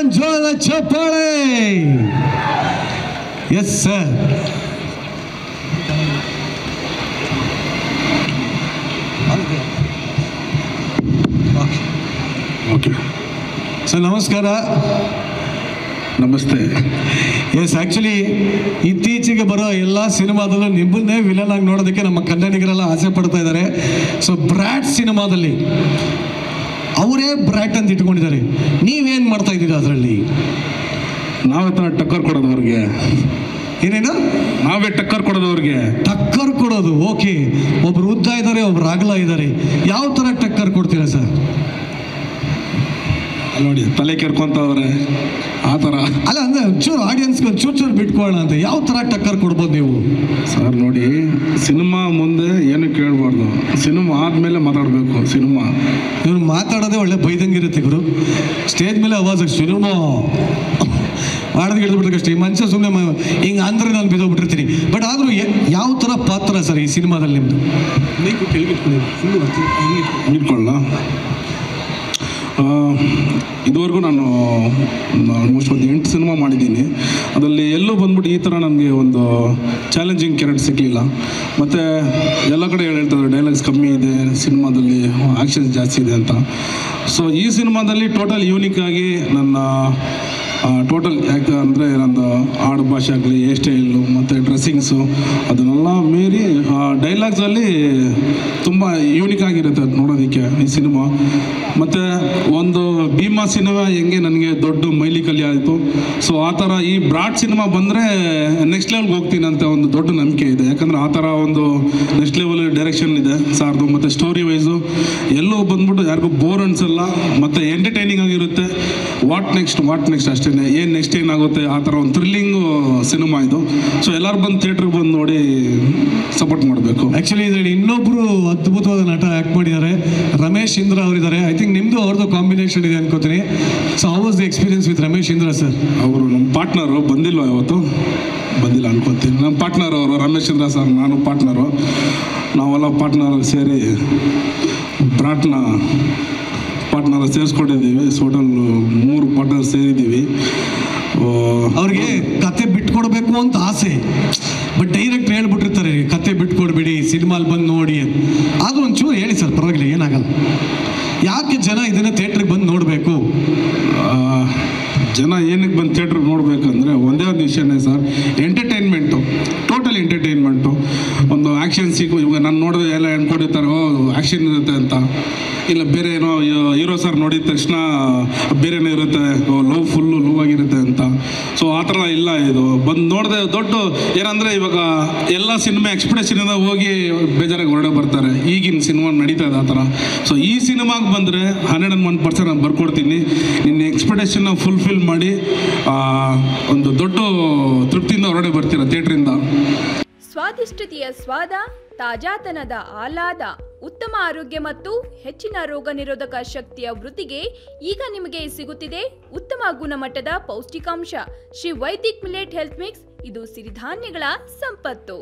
ಒಂದು ಜೋರದ ಚಪ್ಪಾಳೆ. Yes sir. Okay sir, ನಮಸ್ಕಾರ. ನಮಸ್ತೆ. ಎಸ್, ಆ್ಯಕ್ಚುಲಿ ಇತ್ತೀಚೆಗೆ ಬರೋ ಎಲ್ಲ ಸಿನಿಮಾದಲ್ಲೂ ನಿಮ್ಮನ್ನೇ ವಿಲನ್ ಆಗಿ ನೋಡೋದಕ್ಕೆ ನಮ್ಮ ಕನ್ನಡಿಗರೆಲ್ಲ ಆಸೆ ಪಡ್ತಾ ಇದ್ದಾರೆ. ಸೊ ಬ್ರ್ಯಾಟ್ ಸಿನಿಮಾದಲ್ಲಿ ಅವರೇ ಬ್ರ್ಯಾಟ್ ಅಂತ ಇಟ್ಕೊಂಡಿದ್ದಾರೆ. ನೀವೇನು ಮಾಡ್ತಾ ಇದ್ದೀರಾ ಅದರಲ್ಲಿ? ನಾವೇ ತರ ಟಕ್ಕರ್ ಕೊಡೋದು ಅವ್ರಿಗೆ. ಏನೇನು? ನಾವೇ ಟಕ್ಕರ್ ಕೊಡೋದು ಅವ್ರಿಗೆ. ಟಕ್ಕರ್ ಕೊಡೋದು. ಓಕೆ, ಒಬ್ರು ಉದ್ದ ಇದ್ದಾರೆ, ಒಬ್ರು ಅಗಲ ಇದ್ದಾರೆ. ಯಾವ ಥರ ಟಕ್ಕರ್ ಕೊಡ್ತೀರಾ ಸರ್? ನೋಡಿ, ತಲೆ ಕೆರ್ಕೊಂತವ್ರೆ ಆ ಥರ. ಅಲ್ಲ, ಅಂದರೆ ಒಂಚೂರು ಆಡಿಯನ್ಸ್ಗೆ ಒಂಚೂರು ಬಿಟ್ಕೊಳ್ಳೋಣ ಅಂತ. ಯಾವ ಥರ ಟಕ್ಕರ್ ಕೊಡ್ಬೋದು ನೀವು? ಸರ್ ನೋಡಿ, ಸಿನಿಮಾ ಮುಂದೆ ಏನು ಕೇಳಬಾರ್ದು, ಸಿನಿಮಾ ಆದಮೇಲೆ ಮಾತಾಡಬೇಕು. ಸಿನಿಮಾ ನೀವು ಮಾತಾಡೋದೇ ಒಳ್ಳೆ ಬೈದಂಗಿರುತ್ತೆ ಗುರು. ಸ್ಟೇಜ್ ಮೇಲೆ ಅವಾಜ್ ಸಿನಿಮಾ ಮಾಡೋದು ಹಿಡಿದ್ಬಿಟ್ರೆ ಈ ಮನುಷ್ಯ ಸುಮ್ಮನೆ ಹಿಂಗೆ ಅಂದರೆ ನಾನು ಬಿದ್ದೋಗ್ಬಿಟ್ಟಿರ್ತೀನಿ. ಬಟ್ ಆದರೂ ಯಾವ ಥರ ಪಾತ್ರ ಸರ್ ಈ ಸಿನಿಮಾದಲ್ಲಿ ನಿಮ್ಮದು? ಇಟ್ಕೊಳ್ಳ. ಇದುವರೆಗೂ ನಾನು ಆಲ್ಮೋಸ್ಟ್ ಒಂದು 8 ಸಿನಿಮಾ ಮಾಡಿದ್ದೀನಿ. ಅದರಲ್ಲಿ ಎಲ್ಲೂ ಬಂದ್ಬಿಟ್ಟು ಈ ಥರ ನನಗೆ ಒಂದು ಚಾಲೆಂಜಿಂಗ್ ಕ್ಯಾರೆಕ್ಟರ್ ಸಿಗಲಿಲ್ಲ. ಮತ್ತು ಎಲ್ಲ ಕಡೆ ಹೇಳ್ತಾರೆ ಡೈಲಾಗ್ಸ್ ಕಮ್ಮಿ ಇದೆ ಸಿನಿಮಾದಲ್ಲಿ, ಆ್ಯಕ್ಷನ್ಸ್ ಜಾಸ್ತಿ ಇದೆ ಅಂತ. ಸೊ ಈ ಸಿನಿಮಾದಲ್ಲಿ ಟೋಟಲ್ ಯೂನಿಕ್ ಆಗಿ ನನ್ನ ಟೋಟಲ್, ಯಾಕೆ ಅಂದರೆ ನಂದು ಆಡು ಭಾಷೆ ಆಗಲಿ, ಹೇರ್ ಸ್ಟೈಲು ಮತ್ತು ಡ್ರೆಸ್ಸಿಂಗ್ಸು ಅದನ್ನೆಲ್ಲ ಮೀರಿ ಡೈಲಾಗ್ಸಲ್ಲಿ ತುಂಬ ಯೂನಿಕ್ ಆಗಿರುತ್ತೆ ಅದು ನೋಡೋದಕ್ಕೆ ಈ ಸಿನಿಮಾ. ಮತ್ತು ಒಂದು ಭೀಮಾ ಸಿನಿಮಾ ಹೆಂಗೆ ನನಗೆ ದೊಡ್ಡ ಮೈಲಿಕಲ್ಲಿ ಆಯಿತು, ಸೊ ಆ ಥರ ಈ ಬ್ರಾಡ್ ಸಿನಿಮಾ ಬಂದರೆ ನೆಕ್ಸ್ಟ್ ಲೆವೆಲ್ಗೆ ಹೋಗ್ತೀನಿ ಅಂತ ಒಂದು ದೊಡ್ಡ ನಂಬಿಕೆ ಇದೆ. ಯಾಕಂದರೆ ಆ ಥರ ಒಂದು ನೆಕ್ಸ್ಟ್ ಲೆವೆಲ್ ಡೈರೆಕ್ಷನ್ ಇದೆ ಸಾರ್ದು. ಮತ್ತು ಸ್ಟೋರಿ ವೈಸು ಎಲ್ಲೂ ಬಂದ್ಬಿಟ್ಟು ಯಾರಿಗೂ ಬೋರ್ ಅನಿಸಲ್ಲ, ಮತ್ತು ಎಂಟರ್ಟೈನಿಂಗ್ ಆಗಿರುತ್ತೆ. ವಾಟ್ ನೆಕ್ಸ್ಟ್ ಅಷ್ಟೇ, ಏನು ನೆಕ್ಸ್ಟ್ ಏನಾಗುತ್ತೆ ಆ ಥರ ಒಂದು ಥ್ರಿಲ್ಲಿಂಗು ಸಿನಿಮಾ ಇದು. ಸೊ ಎಲ್ಲರೂ ಬಂದು ಥಿಯೇಟ್ರಿಗೆ ಬಂದು ನೋಡಿ ಸಪೋರ್ಟ್ ಮಾಡಬೇಕು. ಆ್ಯಕ್ಚುಲಿ ಇದರಲ್ಲಿ ಇನ್ನೊಬ್ಬರು ಅದ್ಭುತವಾದ ನಟ ಆ್ಯಕ್ಟ್ ಮಾಡಿದ್ದಾರೆ, ರಮೇಶ್ ಇಂದ್ರ ಅವರಿದ್ದಾರೆ. ಐ ಥಿಂಕ್ ನಿಮ್ಮದು ಅವ್ರದ್ದು ಕಾಂಬಿನೇಷನ್ ಇದೆ ಅನ್ಕೋತೀನಿ. So how was the experience with Ramesh Indra sir? ಅವರು ನಮ್ಮ ಪಾರ್ಟ್ನರು ಬಂದಿಲ್ವ ಇವತ್ತು? ಬಂದಿಲ್ಲ ಅನ್ಕೋತೀನಿ. ನಮ್ಮ ಪಾರ್ಟ್ನರ್ ಅವರು ರಮೇಶ್ ಇಂದ್ರ ಸರ್, ನಾನು ಪಾರ್ಟ್ನರು. ನಾವೆಲ್ಲ ಪಾರ್ಟ್ನರ್ ಸೇರಿ ಬ್ರಾಟ್ನ ಪಾರ್ಟ್ನರ್ ಸೇರಿಸ್ಕೊಂಡಿದ್ದೀವಿ. ಟೋಟಲ್ 3 ಪಾರ್ಟ್ನರ್ ಸೇರಿದ್ದೀವಿ. ಅವ್ರಿಗೆ ಕತೆ ಬಿಟ್ಕೊಡ್ಬೇಕು ಅಂತ ಆಸೆ, ಬಟ್ ಡೈರೆಕ್ಟ್ ಹೇಳ್ಬಿಟ್ಟಿರ್ತಾರೆ ಕತೆ ಬಿಟ್ಕೊಡ್ಬೇಡಿ, ಸಿನಿಮಾಲ್ ಬಂದು ನೋಡಿ ಅಂತ. ಆದರೂ ಒಂಚೂರು ಹೇಳಿ ಸರ್, ಪರವಾಗಿಲ್ಲ, ಏನಾಗಲ್ಲ. ಯಾಕೆ ಜನ ಇದನ್ನು ಥಿಯೇಟ್ರಿಗೆ ಬಂದು ನೋಡಬೇಕು? ಜನ ಏನಕ್ಕೆ ಬಂದು ಥಿಯೇಟ್ರಿಗೆ ನೋಡಬೇಕಂದ್ರೆ ಒಂದೇ ಒಂದು ವಿಷಯನೇ ಸರ್, ಎಂಟರ್ಟೈನ್ಮೆಂಟು, ಟೋಟಲ್ ಎಂಟರ್ಟೈನ್ಮೆಂಟು. ಒಂದು ಆ್ಯಕ್ಷನ್ ಇವಾಗ ನಾನು ನೋಡಿದ್ರೆ ಎಲ್ಲ ಅನ್ಕೊಂಡಿರ್ತಾರೆ ಆ್ಯಕ್ಷನ್ ಇರುತ್ತೆ ಅಂತ. ಇಲ್ಲ ಬೇರೆ ಏನೋ ಹೀರೋ ಸರ್ ನೋಡಿದ ತಕ್ಷಣ ಬೇರೆನೇ ಇರುತ್ತೆ, ಫುಲ್ಲು ಲವ್ ಆಗಿರುತ್ತೆ ಅಂತ. ಸೊ ಆ ಥರ ಇಲ್ಲ. ಇದು ಬಂದು ನೋಡಿದೆ ದೊಡ್ಡ ಏನಂದರೆ ಇವಾಗ ಎಲ್ಲ ಸಿನಿಮಾ ಎಕ್ಸ್ಪೆಕ್ಟೇಷನಿಂದ ಹೋಗಿ ಬೇಜಾರಾಗಿ ಹೊರಡೆ ಬರ್ತಾರೆ. ಈಗಿನ ಸಿನಿಮಾ ನಡೀತಾ ಇದೆ ಆ ಥರ. ಸೊ ಈ ಸಿನಿಮಾಗೆ ಬಂದರೆ 101% ನಾನು ಬರ್ಕೊಡ್ತೀನಿ. ನಿನ್ನ ಎಕ್ಸ್ಪೆಕ್ಟೇಷನ್ನ ಫುಲ್ಫಿಲ್ ಮಾಡಿ ಒಂದು ದೊಡ್ಡ ತೃಪ್ತಿಯಿಂದ ಹೊರಡೆ ಬರ್ತೀರ ಥಿಯೇಟ್ರಿಂದ. ಸ್ವಾದಿಷ್ಟತೆಯ ಸ್ವಾದ, ತಾಜಾತನದ ಆಹ್ಲಾದ, ಉತ್ತಮ ಆರೋಗ್ಯ ಮತ್ತು ಹೆಚ್ಚಿನ ರೋಗ ನಿರೋಧಕ ಶಕ್ತಿಯ ವೃದ್ಧಿಗೆ ಈಗ ನಿಮಗೆ ಸಿಗುತ್ತಿದೆ ಉತ್ತಮ ಗುಣಮಟ್ಟದ ಪೌಷ್ಟಿಕಾಂಶ. Shri Vaidik millet health mix. ಇದು ಸಿರಿಧಾನ್ಯಗಳ ಸಂಪತ್ತು.